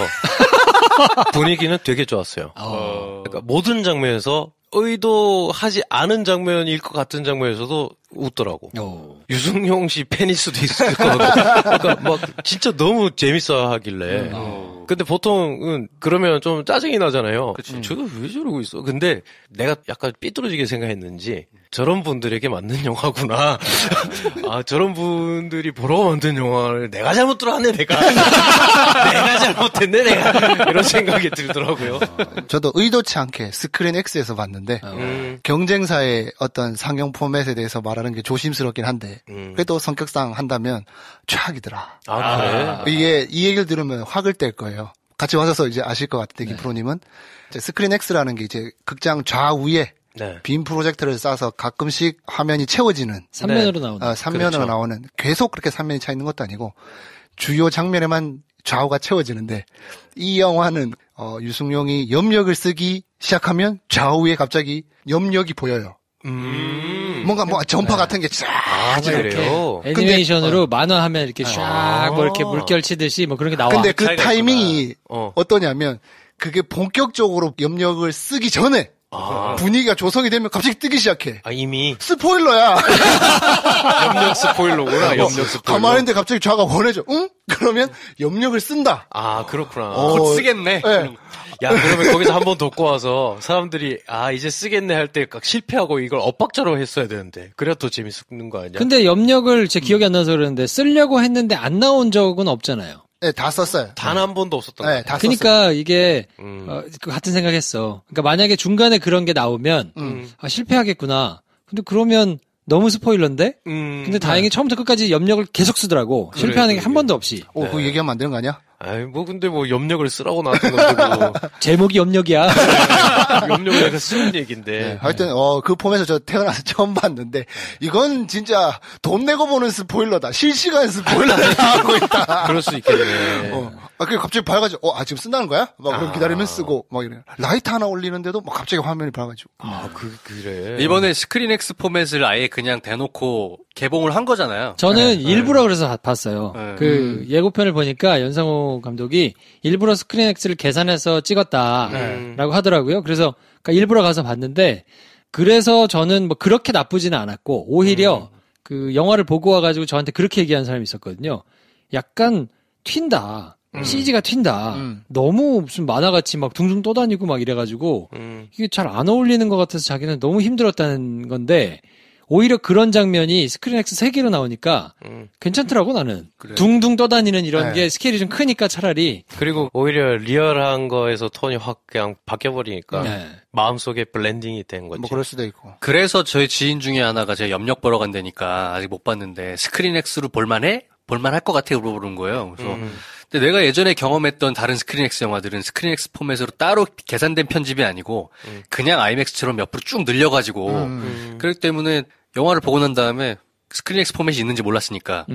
분위기는 되게 좋았어요. 그러니까 모든 장면에서 의도하지 않은 장면일 것 같은 장면에서도 웃더라고. 유승용 씨 팬일 수도 있을 거고. 그러니까 막 진짜 너무 재밌어 하길래. 근데 보통은 그러면 좀 짜증이 나잖아요. 저거 왜 저러고 있어? 근데 내가 약간 삐뚤어지게 생각했는지 저런 분들에게 맞는 영화구나. 아, 저런 분들이 보러 만든 영화를 내가 잘못 들어왔네, 내가. 내가 잘못했네, 내가. 이런 생각이 들더라고요. 저도 의도치 않게 스크린 X에서 봤는데, 경쟁사의 어떤 상영 포맷에 대해서 말하는 게 조심스럽긴 한데, 그래도 성격상 한다면 최악이더라. 아, 그래? 이게, 이 얘기를 들으면 확을 뗄 거예요. 같이 와서 이제 아실 것 같은데, 김프로님은. 스크린X라는 게 이제 극장 좌우에 네. 빔 프로젝터를 쏴서 가끔씩 화면이 채워지는. 3면으로 나오는. 3면으로 그렇죠. 나오는. 계속 그렇게 3면이 차 있는 것도 아니고, 주요 장면에만 좌우가 채워지는데, 이 영화는, 유승용이 염력을 쓰기 시작하면 좌우에 갑자기 염력이 보여요. 뭔가 뭐 전파 같은 게 쫙. 그래요? 애니메이션으로 만화하면 이렇게 쫙 뭐 이렇게 물결 치듯이 뭐 그런 게 나와. 근데 그 차이가 타이밍이 어떠냐면, 그게 본격적으로 염력을 쓰기 전에, 분위기가 조성이 되면 갑자기 뜨기 시작해. 이미 스포일러야. 염력 스포일러구나. 염력 스포일러. 가만히 있는데 갑자기 좌가 원해져. 응? 그러면 염력을 쓴다. 그렇구나. 곧 쓰겠네. 네. 야, 그러면 거기서 한 번 더 꼬아서 사람들이 이제 쓰겠네 할 때 실패하고 이걸 엇박자로 했어야 되는데 그래야 더 재밌는 거 아니야? 근데 염력을 제 기억이 안 나서 그러는데 쓰려고 했는데 안 나온 적은 없잖아요. 네, 다 썼어요. 단 한 번도 없었던 네, 거야. 다 그러니까 이게 그 같은 생각했어. 그러니까 만약에 중간에 그런 게 나오면 실패하겠구나. 근데 그러면 너무 스포일러인데? 근데 다행히 처음부터 끝까지 염력을 계속 쓰더라고. 실패하는 게 한 번도 없이. 그거 얘기하면 안 되는 거 아니야? 근데 염력을 쓰라고 나왔던 건데 뭐. 제목이 염력이야. 염력을 내가 쓰는 얘긴데. 네, 하여튼 그 폼에서 저 태어나서 처음 봤는데 이건 진짜 돈 내고 보는 스포일러다. 실시간 스포일러를 하고 있다. 그럴 수 있겠네. 그게 갑자기 밝아져. 지금 쓴다는 거야? 막 그럼 기다리면 쓰고 막 이래. 라이트 하나 올리는데도 막 갑자기 화면이 밝아지고. 그래. 이번에 스크린X 포맷을 아예 그냥 대놓고 개봉을 한 거잖아요. 저는 일부러 그래서 봤어요. 네. 그 예고편을 보니까 연상호 감독이 일부러 스크린X를 계산해서 찍었다라고 하더라고요. 그래서 일부러 가서 봤는데 그래서 저는 뭐 그렇게 나쁘지는 않았고 오히려 그 영화를 보고 와가지고 저한테 그렇게 얘기하는 사람이 있었거든요. 약간 튄다. CG가 튄다. 너무 무슨 만화같이 막 둥둥 떠다니고 막 이래가지고 이게 잘 안 어울리는 것 같아서 자기는 너무 힘들었다는 건데 오히려 그런 장면이 스크린X 3개로 나오니까 괜찮더라고 나는. 그래. 둥둥 떠다니는 이런 게 스케일이 좀 크니까 차라리. 그리고 오히려 리얼한 거에서 톤이 확 그냥 바뀌어버리니까 마음속에 블렌딩이 된 거지. 뭐 그럴 수도 있고. 그래서 저희 지인 중에 하나가 제가 염력 보러 간다니까 아직 못 봤는데 스크린X로 볼만해? 볼만할 것 같아 물어보는 거예요. 그래서 근데 내가 예전에 경험했던 다른 스크린X 영화들은 스크린X 포맷으로 따로 계산된 편집이 아니고 그냥 IMAX처럼 옆으로 쭉 늘려가지고 그렇기 때문에 영화를 보고 난 다음에 스크린X 포맷이 있는지 몰랐으니까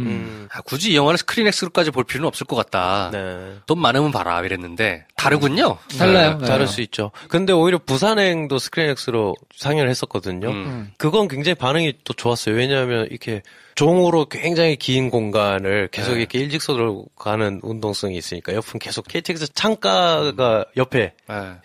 굳이 이 영화를 스크린X로까지 볼 필요는 없을 것 같다. 네. 돈 많으면 봐라 이랬는데 다르군요. 달라요. 네, 다를 수 있죠. 근데 오히려 부산행도 스크린X로 상영을 했었거든요. 그건 굉장히 반응이 또 좋았어요. 왜냐하면 이렇게 종으로 굉장히 긴 공간을 계속 이렇게 일직선으로 가는 운동성이 있으니까 옆은 계속 KTX 창가가 옆에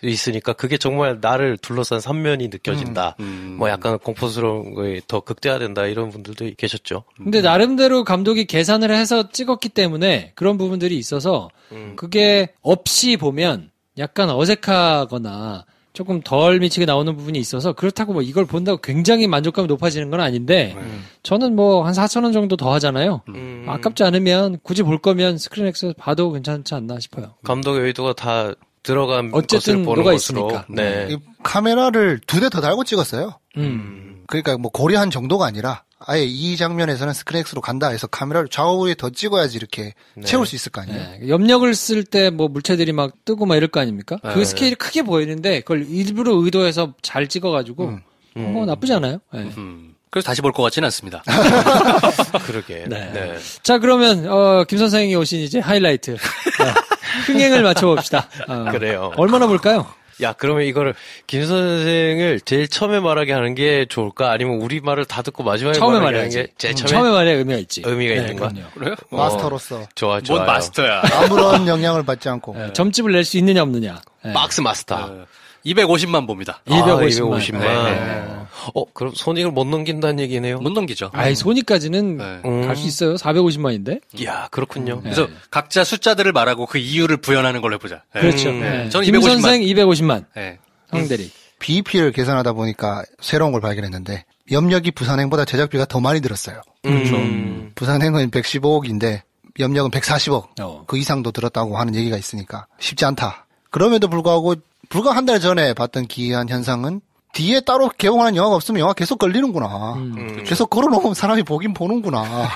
있으니까 그게 정말 나를 둘러싼 삼면이 느껴진다. 뭐 약간 공포스러운 거에 더 극대화된다 이런 분들도 계셨죠. 근데 나름대로 감독이 계산을 해서 찍었기 때문에 그런 부분들이 있어서 그게 없이 보면 약간 어색하거나 조금 덜 미치게 나오는 부분이 있어서 그렇다고 뭐 이걸 본다고 굉장히 만족감이 높아지는 건 아닌데 저는 뭐 한 4,000원 정도 더 하잖아요. 아깝지 않으면 굳이 볼 거면 스크린X에서 봐도 괜찮지 않나 싶어요. 감독의 의도가 다 들어간 어쨌든 것을 보는 뭐가 것으로. 있으니까. 네. 이 카메라를 2대 더 달고 찍었어요. 그러니까 뭐 고려한 정도가 아니라 아예 이 장면에서는 스크린X로 간다 해서 카메라를 좌우에 더 찍어야지 이렇게 채울 수 있을 거 아니에요. 네. 염력을 쓸 때 뭐 물체들이 막 뜨고 막 이럴 거 아닙니까? 그 스케일이 크게 보이는데 그걸 일부러 의도해서 잘 찍어가지고 뭐 나쁘지 않아요. 네. 그래서 다시 볼 것 같지는 않습니다. 그러게. 네. 네. 자 그러면 김 선생이 오신 이제 하이라이트 흥행을 맞춰봅시다. 그래요. 얼마나 볼까요? 야, 그러면 이거를 김 선생을 제일 처음에 말하게 하는 게 좋을까? 아니면 우리 말을 다 듣고 마지막에 처음에 말하게 하는 말해야지. 게 제일 처음에 말해야 의미가 있지. 의미가 있는가? 그럼요. 그래요? 마스터로서 좋아, 좋아요. 뭔 마스터야. 아무런 영향을 받지 않고. 점집을 낼 수 있느냐 없느냐. 네. 박스 마스터. 250만 봅니다. 250만. 250만. 네. 그럼 손익을 못 넘긴다는 얘기네요? 못 넘기죠. 아이 손익까지는 갈 수 있어요. 450만인데. 이야, 그렇군요. 그래서 각자 숫자들을 말하고 그 이유를 부연하는 걸로 해보자. 네. 그렇죠. 네. 저는 김 250만. 선생 250만. 네. 상대리. BEP를 계산하다 보니까 새로운 걸 발견했는데 염력이 부산행보다 제작비가 더 많이 들었어요. 그렇죠. 부산행은 115억인데 염력은 140억 그 이상도 들었다고 하는 얘기가 있으니까 쉽지 않다. 그럼에도 불구하고 불과 한 달 전에 봤던 기이한 현상은 뒤에 따로 개봉하는 영화가 없으면 영화 계속 걸리는구나. 계속 걸어놓으면 사람이 보긴 보는구나.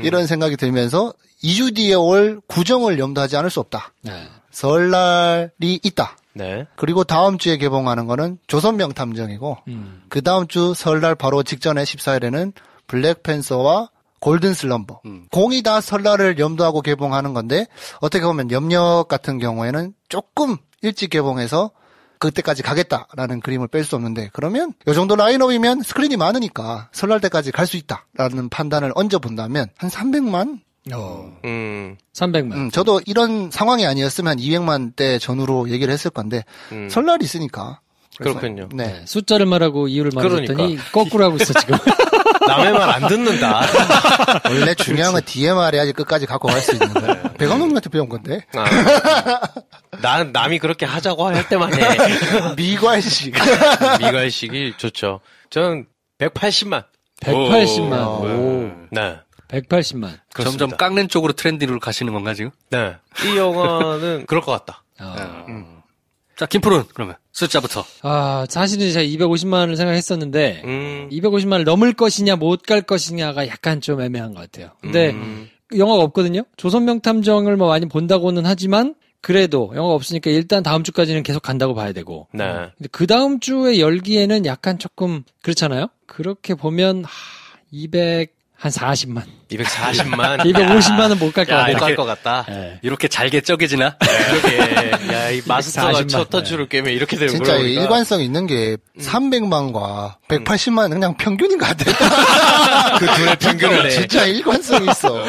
이런 생각이 들면서 2주 뒤에 올 구정을 염두하지 않을 수 없다. 네. 설날이 있다. 네. 그리고 다음 주에 개봉하는 거는 조선명탐정이고 그 다음 주 설날 바로 직전에 14일에는 블랙팬서와 골든슬럼버. 공이 다 설날을 염두하고 개봉하는 건데 어떻게 보면 염력 같은 경우에는 조금 일찍 개봉해서 그때까지 가겠다라는 그림을 뺄 수 없는데 그러면 이 정도 라인업이면 스크린이 많으니까 설날 때까지 갈 수 있다라는 판단을 얹어본다면 한 300만? 300만. 저도 이런 상황이 아니었으면 한 200만 대 전후로 얘기를 했을 건데 설날이 있으니까. 그래서, 그렇군요. 네. 숫자를 말하고 이유를 말했더니 거꾸로 하고 있어 지금. 남의 말 안 듣는다. 원래 중요한 건 뒤에 말해야지 끝까지 갖고 갈 수 있는 거예요. 배강동님한테 배운 건데. 난 남이 그렇게 하자고 할 때만 해. 미괄식. 미괄식이 좋죠. 저는 180만. 180만. 오. 네. 180만. 그렇습니다. 점점 깎는 쪽으로 트렌디로 가시는 건가 지금? 네. 이 영화는 그럴 것 같다. 자, 김프로는 그러면 숫자부터. 사실은 제가 250만을 생각했었는데 250만을 넘을 것이냐 못 갈 것이냐가 약간 좀 애매한 것 같아요. 근데 영화가 없거든요. 조선명탐정을 뭐 많이 본다고는 하지만 그래도 영화가 없으니까 일단 다음 주까지는 계속 간다고 봐야 되고. 네. 근데 그 다음 주에 열기에는 약간 조금 그렇잖아요. 그렇게 보면 240만. 240만. 250만은 못 갈 것 같아요. 못 갈 것 같다. 네. 이렇게 잘게 쪼개지나? 그러게. 야, 이 마스터가 첫 터치를 깨면 이렇게 되는 거야. 진짜 일관성 있는 게 300만과 180만은 그냥 평균인 것 같아요. 그 둘의 평균을 해. 진짜 일관성이 있어.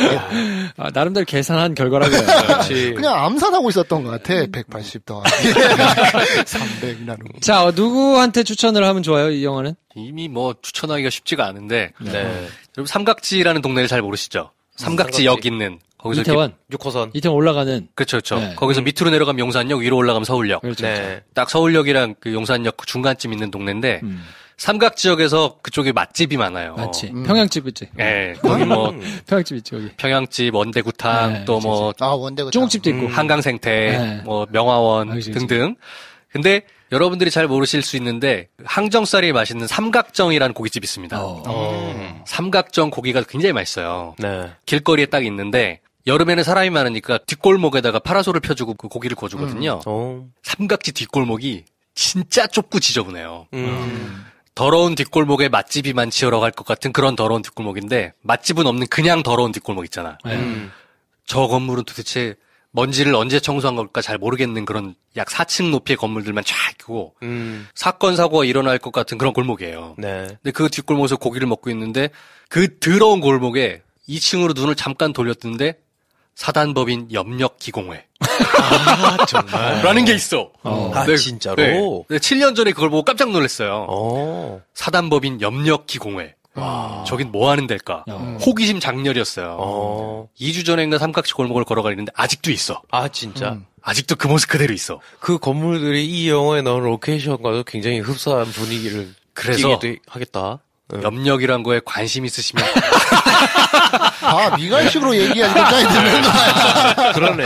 나름대로 계산한 결과라고요. 그렇지. 그냥 암산하고 있었던 것 같아. 180 더하기 300 나누고. 자, 누구한테 추천을 하면 좋아요, 이 영화는? 이미 뭐 추천하기가 쉽지가 않은데. 네. 여러분 삼각지라는 동네를 잘 모르시죠? 삼각지역 있는 거기서 이태원. 6호선. 이태원 올라가는. 그렇죠. 네. 거기서 밑으로 내려가면 용산역, 위로 올라가면 서울역. 그렇죠. 네. 딱 서울역이랑 그 용산역 그 중간쯤 있는 동네인데 삼각지역에서 그쪽에 맛집이 많아요. 맞지. 평양집 있지. 예, 거기 뭐 평양집 있지, 거기. 평양집, 원대구탕, 네, 또 뭐 원대구탕. 중국집도 있고. 한강생태, 네. 뭐 명화원 그치. 등등. 근데 여러분들이 잘 모르실 수 있는데 항정살이 맛있는 삼각정이라는 고깃집이 있습니다. 삼각정 고기가 굉장히 맛있어요. 네. 길거리에 딱 있는데 여름에는 사람이 많으니까 뒷골목에다가 파라솔을 펴주고 그 고기를 구워주거든요. 삼각지 뒷골목이 진짜 좁고 지저분해요. 더러운 뒷골목에 맛집이 많지러 갈 것 같은 그런 더러운 뒷골목인데 맛집은 없는 그냥 더러운 뒷골목 있잖아. 저 건물은 도대체 먼지를 언제 청소한 걸까 잘 모르겠는 그런 약 4층 높이의 건물들만 쫙 있고 사건 사고가 일어날 것 같은 그런 골목이에요. 네. 근데 그 뒷골목에서 고기를 먹고 있는데 그 더러운 골목에 2층으로 눈을 잠깐 돌렸는데 사단법인 염력기공회. 아, 정말. 라는 게 있어. 아, 네, 진짜로? 네. 7년 전에 그걸 보고 깜짝 놀랐어요. 사단법인 염력기공회. 저긴 뭐 하는 데일까? 호기심 장렬이었어요. 2주 전인가 삼각지 골목을 걸어가는데 아직도 있어. 아, 진짜? 아직도 그 모습 그대로 있어. 그 건물들이 이 영화에 나오는 로케이션과도 굉장히 흡사한 분위기를 그래서 띄기도 하겠다. 염력이란 거에 관심 있으시면 미갈식으로 얘기하지 끝까지 듣는 거야. 그러네.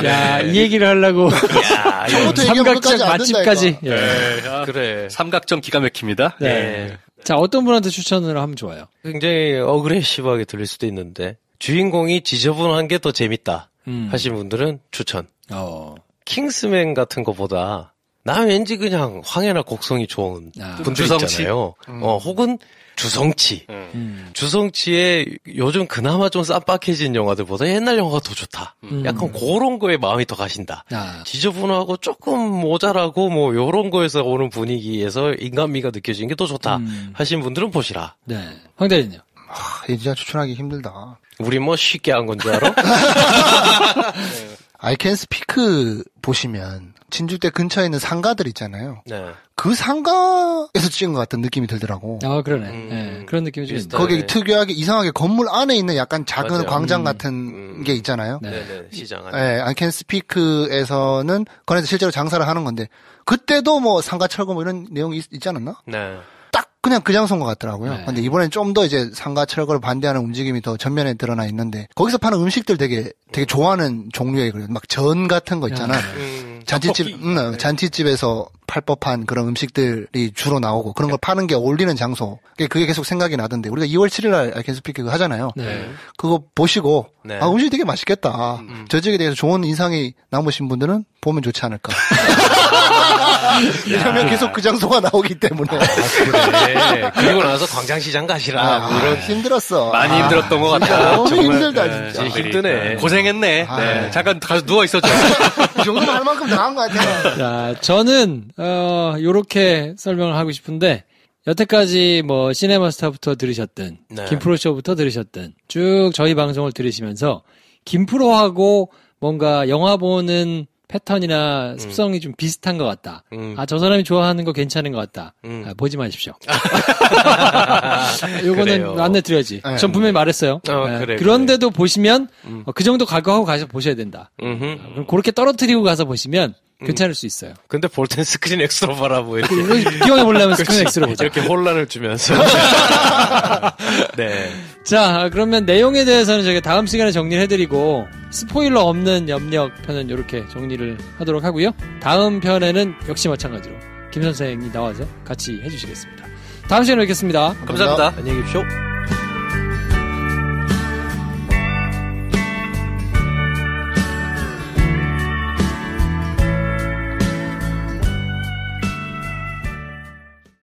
야, 이 얘기를 하려고. 야, 처음부터 얘기하면 끝까지 삼각정 안 맛집까지. 된다니까. 그래. 삼각정 기가 막힙니다. 네. 자, 어떤 분한테 추천을 하면 좋아요? 굉장히 어그레시브하게 들릴 수도 있는데 주인공이 지저분한 게 더 재밌다 하신 분들은 추천. 킹스맨 같은 거보다 난 왠지 그냥 황해나 곡성이 좋은 분들 주성치. 있잖아요. 혹은 주성치. 주성치의 요즘 그나마 좀 쌈박해진 영화들보다 옛날 영화가 더 좋다. 약간 그런 거에 마음이 더 가신다. 지저분하고 조금 모자라고 뭐 요런 거에서 오는 분위기에서 인간미가 느껴지는 게 더 좋다 하신 분들은 보시라. 네. 황대리는요? 진짜 추천하기 힘들다. 우리 뭐 쉽게 한 건 줄 알아? I Can Speak 보시면 진주대 근처에 있는 상가들 있잖아요. 네. 그 상가에서 찍은 것 같은 느낌이 들더라고. 그러네. 네, 그런 느낌이 좀 있다. 거기 특유하게 이상하게 건물 안에 있는 약간 작은 맞아요. 광장 같은 게 있잖아요. 네네, 시장 안에. 네, I Can Speak에서는 거기서 실제로 장사를 하는 건데 그때도 뭐 상가 철거 뭐 이런 내용이 있지 않았나? 네. 딱 그냥 그 장소인 것 같더라고요. 네. 근데 이번엔 좀 더 이제 상가 철거를 반대하는 움직임이 더 전면에 드러나 있는데 거기서 파는 음식들 되게 좋아하는 종류의 그래요. 막 전 같은 거 있잖아. 잔치집에서 팔 법한 그런 음식들이 주로 나오고 그런 걸 파는 게 어울리는 장소. 그게 계속 생각이 나던데 우리가 2월 7일 날 아이캔스피크 하잖아요. 네. 그거 보시고 네. 아 음식이 되게 맛있겠다. 저 지역에 대해서 좋은 인상이 남으신 분들은 보면 좋지 않을까. 왜냐면 계속 그 장소가 나오기 때문에. 그래. 그리고 나서 광장시장 가시라. 뭐 이런 힘들었어. 많이 힘들었던 것 같다. 너무 정말. 힘들다 네, 진짜. 힘드네. 고생했네. 아, 네. 네. 잠깐 가서 누워 있었죠. 이 정도면 할 만큼 당한 것 같아요. 자, 저는 요렇게 설명을 하고 싶은데 여태까지 뭐 시네마스타부터 들으셨든 네. 김프로쇼부터 들으셨든 쭉 저희 방송을 들으시면서 김프로하고 뭔가 영화 보는 패턴이나 습성이 좀 비슷한 것 같다. 아, 저 사람이 좋아하는 거 괜찮은 것 같다. 아, 보지 마십시오. 요거는 그래요. 안내 드려야지. 네. 전 분명히 말했어요. 그래, 그런데도 보시면 그 정도 각오하고 가서 보셔야 된다. 그럼 그렇게 떨어뜨리고 가서 보시면 괜찮을 수 있어요. 근데 볼 땐 스크린 X로 봐라, 뭐 이렇게. 기왕에 보려면 스크린 X로 보자. 이렇게 혼란을 주면서. 네. 자, 그러면 내용에 대해서는 저희가 다음 시간에 정리를 해드리고 스포일러 없는 염력 편은 이렇게 정리를 하도록 하고요. 다음 편에는 역시 마찬가지로 김 선생이 나와서 같이 해주시겠습니다. 다음 시간에 뵙겠습니다. 감사합니다. 안녕히 계십시오.